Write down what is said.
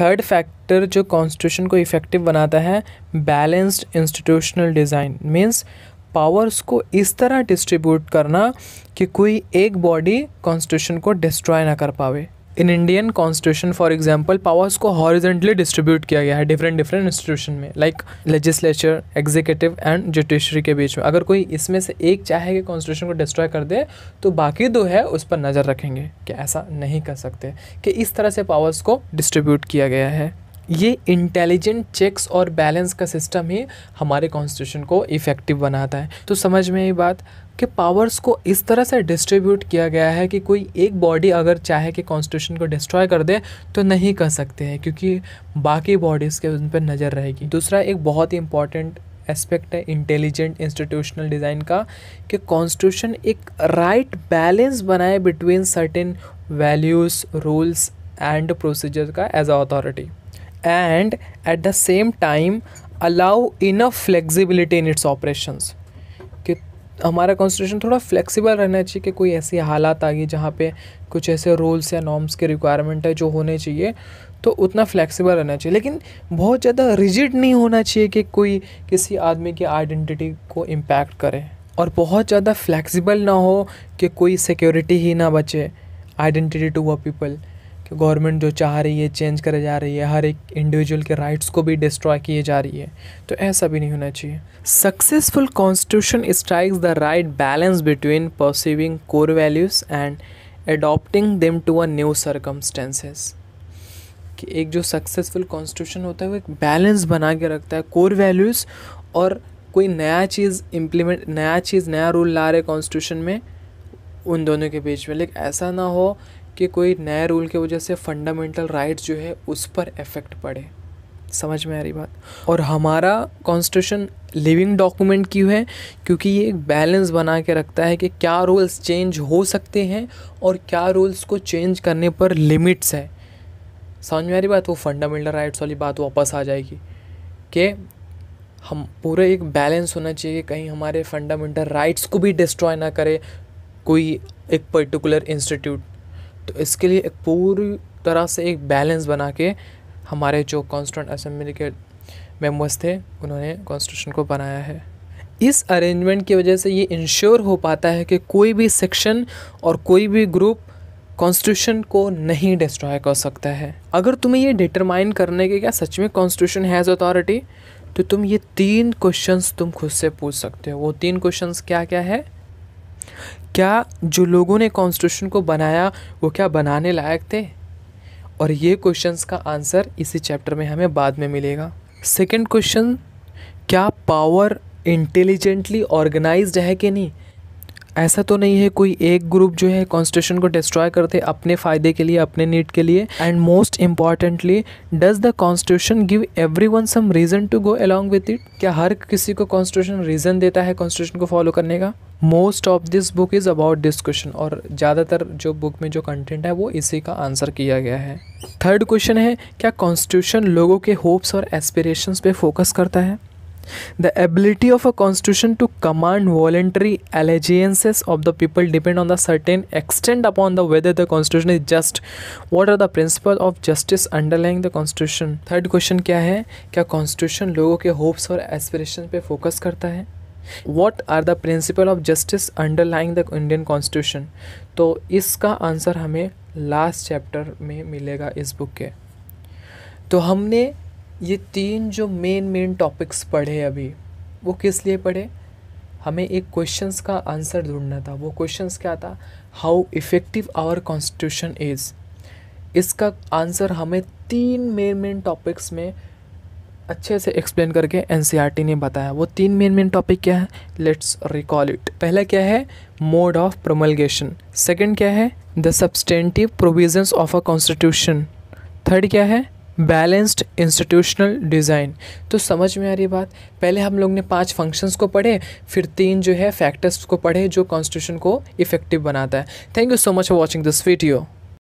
Third factor जो constitution को effective बनाता है, balanced institutional design, means powers को इस तरह डिस्ट्रीब्यूट करना कि कोई एक बॉडी कॉन्स्टिट्यूशन को डिस्ट्रॉय ना कर पावे। In Indian constitution for example powers को हॉरिजॉन्टली डिस्ट्रीब्यूट किया गया है डिफरेंट इंस्टीट्यूशन में, like legislature, executive and judiciary के बीच में। अगर कोई इसमें से एक चाहे कि कॉन्स्टिट्यूशन को डिस्ट्रॉय कर दे तो बाकी दो है उस पर नज़र रखेंगे कि ऐसा नहीं कर सकते, कि इस तरह से पावर्स को डिस्ट्रीब्यूट किया गया है। ये इंटेलिजेंट चेक्स और बैलेंस का सिस्टम ही हमारे कॉन्स्टिट्यूशन को इफ़ेक्टिव बनाता है। तो समझ में ये बात कि पावर्स को इस तरह से डिस्ट्रीब्यूट किया गया है कि कोई एक बॉडी अगर चाहे कि कॉन्स्टिट्यूशन को डिस्ट्रॉय कर दे तो नहीं कर सकते हैं, क्योंकि बाकी बॉडीज़ के उन पर नज़र रहेगी। दूसरा एक बहुत ही इंपॉर्टेंट एस्पेक्ट है इंटेलिजेंट इंस्टीट्यूशनल डिज़ाइन का, कि कॉन्स्टिट्यूशन एक राइट बैलेंस बनाए between certain values, rules and procedure का as a authority, and at the same time allow enough flexibility in its operations। कि हमारा कॉन्स्टिट्यूशन थोड़ा फ्लेक्सिबल रहना चाहिए कि कोई ऐसी हालात आ गई जहाँ पे कुछ ऐसे रूल्स या नॉर्म्स के रिक्वायरमेंट है जो होने चाहिए, तो उतना फ्लेक्सिबल रहना चाहिए, लेकिन बहुत ज़्यादा रिजिड नहीं होना चाहिए कि कोई किसी आदमी की आइडेंटिटी को इम्पैक्ट करे, और बहुत ज़्यादा फ्लेक्सिबल ना हो कि कोई सिक्योरिटी ही ना बचे आइडेंटिटी टू वो पीपल, गवर्नमेंट जो चाह रही है चेंज करे जा रही है, हर एक इंडिविजुअल के राइट्स को भी डिस्ट्रॉय किए जा रही है, तो ऐसा भी नहीं होना चाहिए। Successful constitution strikes the right balance between perceiving core values and adopting them to a new circumstances. कि एक जो सक्सेसफुल कॉन्स्टिट्यूशन होता है वो एक बैलेंस बना के रखता है कोर वैल्यूज़ और कोई नया चीज़ इम्प्लीमेंट, नया रूल ला रहे कॉन्स्टिट्यूशन में, उन दोनों के बीच में। लेकिन ऐसा ना हो कि कोई नए रूल की वजह से फंडामेंटल राइट्स जो है उस पर इफ़ेक्ट पड़े। समझ में आ रही बात? और हमारा कॉन्स्टिट्यूशन लिविंग डॉक्यूमेंट क्यों है? क्योंकि ये एक बैलेंस बना के रखता है कि क्या रूल्स चेंज हो सकते हैं और क्या रूल्स को चेंज करने पर लिमिट्स है। समझ में आ रही बात? वो फंडामेंटल राइट्स वाली बात वापस आ जाएगी कि हम पूरे एक बैलेंस होना चाहिए, कहीं हमारे फंडामेंटल राइट्स को भी डिस्ट्रॉय ना करे कोई एक पर्टिकुलर इंस्टीट्यूट। तो इसके लिए एक पूरी तरह से एक बैलेंस बना के हमारे जो कॉन्स्टिट्यूएंट असेंबली के मेंबर्स थे उन्होंने कॉन्स्टिट्यूशन को बनाया है। इस अरेंजमेंट की वजह से ये इंश्योर हो पाता है कि कोई भी सेक्शन और कोई भी ग्रुप कॉन्स्टिट्यूशन को नहीं डिस्ट्रॉय कर सकता है। अगर तुम्हें ये डिटरमाइन करने के क्या सच में कॉन्स्टिट्यूशन हैज़ अथॉरिटी, तो तुम ये 3 क्वेश्चंस तुम खुद से पूछ सकते हो। वो 3 क्वेश्चंस क्या क्या है? क्या जो लोगों ने कॉन्स्टिट्यूशन को बनाया वो क्या बनाने लायक थे? और ये क्वेश्चंस का आंसर इसी चैप्टर में हमें बाद में मिलेगा। सेकंड क्वेश्चन, क्या पावर इंटेलिजेंटली ऑर्गेनाइज्ड है कि नहीं? ऐसा तो नहीं है कोई एक ग्रुप जो है कॉन्स्टिट्यूशन को डिस्ट्रॉय करते अपने फ़ायदे के लिए, अपने नीड के लिए। And most importantly, does the constitution give everyone some reason to go along with it? क्या हर किसी को कॉन्स्टिट्यूशन रीज़न देता है कॉन्स्टिट्यूशन को फॉलो करने का? Most of this book is about this question, और ज़्यादातर जो बुक में जो कंटेंट है वो इसी का आंसर किया गया है। थर्ड क्वेश्चन है, क्या कॉन्स्टिट्यूशन लोगों के होप्स और एस्पिरेशंस पे फोकस करता है? The ability of a constitution to command voluntary allegiances of the people depend on the certain extent upon the whether the constitution is just. What are the principles of justice underlying the constitution? Third question क्या है, क्या constitution लोगों के hopes और aspiration पे focus करता है? What are the principle of justice underlying the Indian constitution? तो इसका आंसर हमें लास्ट चैप्टर में मिलेगा इस बुक के। तो हमने ये 3 जो मेन टॉपिक्स पढ़े अभी, वो किस लिए पढ़े? हमें एक क्वेश्चंस का आंसर ढूंढना था। वो क्वेश्चंस क्या था? How effective our constitution is. इसका आंसर हमें 3 मेन टॉपिक्स में अच्छे से एक्सप्लेन करके एनसीईआरटी ने बताया। वो 3 मेन टॉपिक क्या है? Let's recall it. पहला क्या है? Mode of promulgation. सेकंड क्या है? The substantive provisions of a constitution. Third क्या है? Balanced institutional design. तो समझ में आ रही बात? पहले हम लोग ने 5 फंक्शंस को पढ़े, फिर 3 जो है फैक्टर्स को पढ़े जो कॉन्स्टिट्यूशन को इफ़ेक्टिव बनाता है। Thank you so much for watching this video.